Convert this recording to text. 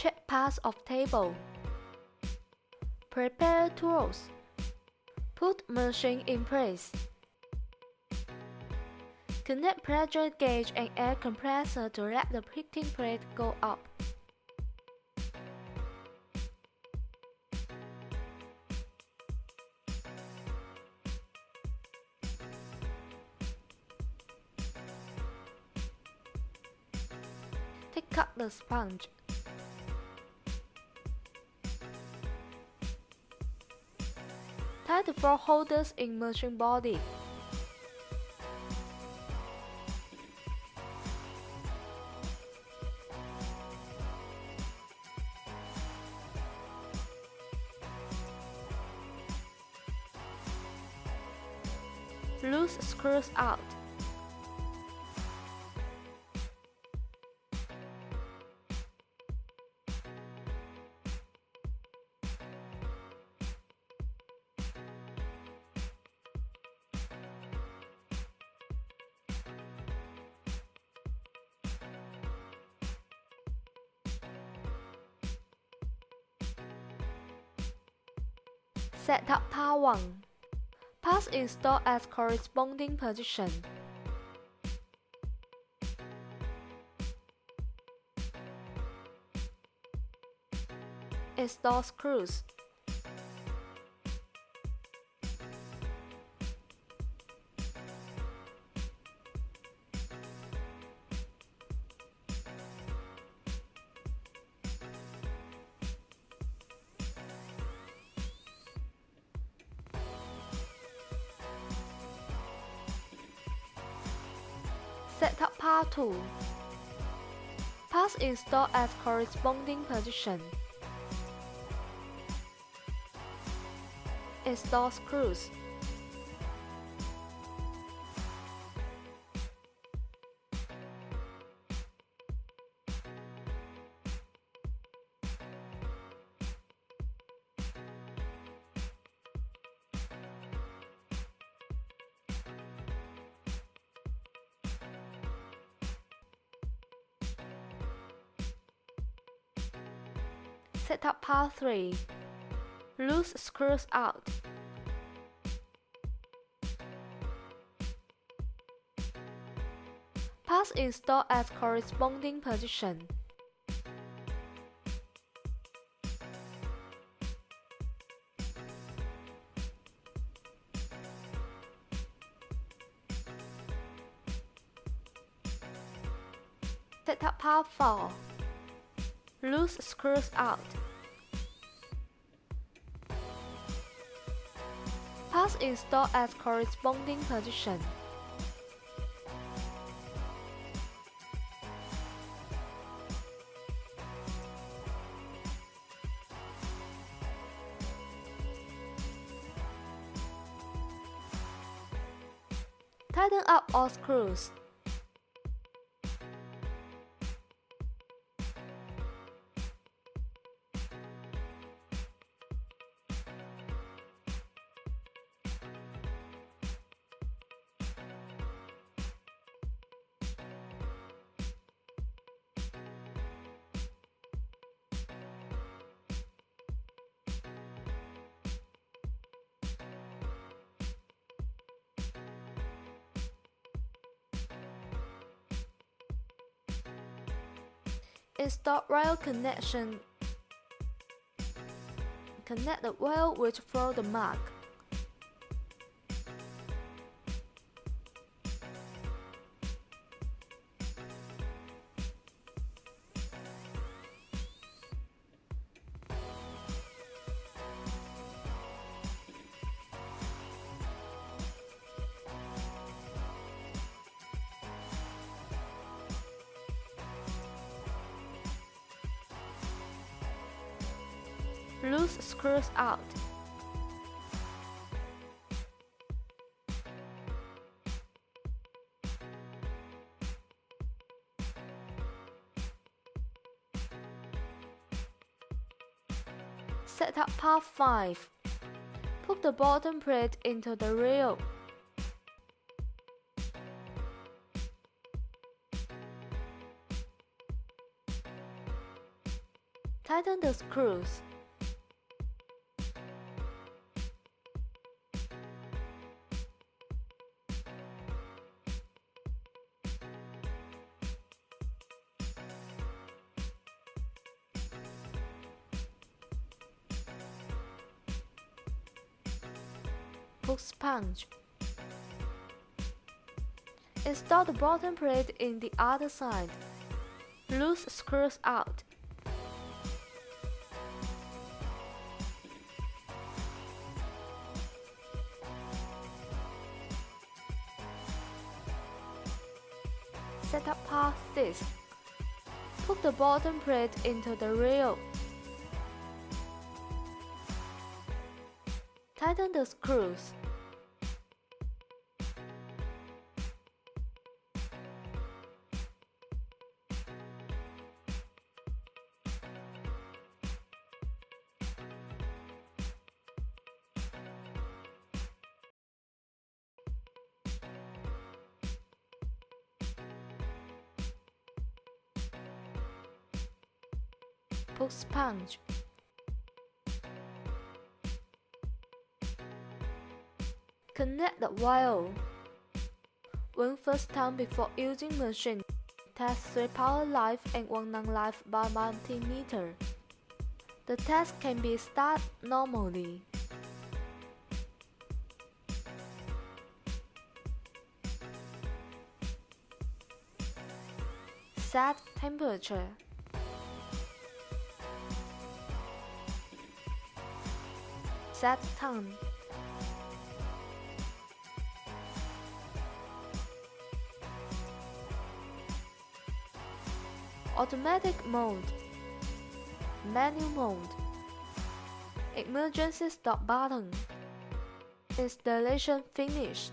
Check parts of table. Prepare tools. Put machine in place. Connect pressure gauge and air compressor to let the heating plate go up. Take out the sponge. Tie the four holders in machine body. Loose screws out. Set up part 1. Parts installed as corresponding position. Install screws. Set up part 2. Parts installed as corresponding position. Install screws. Set up part 3. Loose screws out. Parts installed as corresponding position. Set up part 4. Loose screws out. Parts installed as corresponding position. Tighten up all screws. Install rail connection. Connect the rail which follow the mark. Loose screws out. Set up part 5. Put the bottom plate into the rail. Tighten the screws. Put sponge. Install the bottom plate in the other side. Loose screws out. Set up part 6. Put the bottom plate into the rail. Tighten the screws. Put sponge. Connect the wire. When first time before using machine, test 3 power life and 1 non-life by multimeter. The test can be started normally. Set temperature. Set time. Automatic mode. Manual mode. Emergency stop button. Installation finished.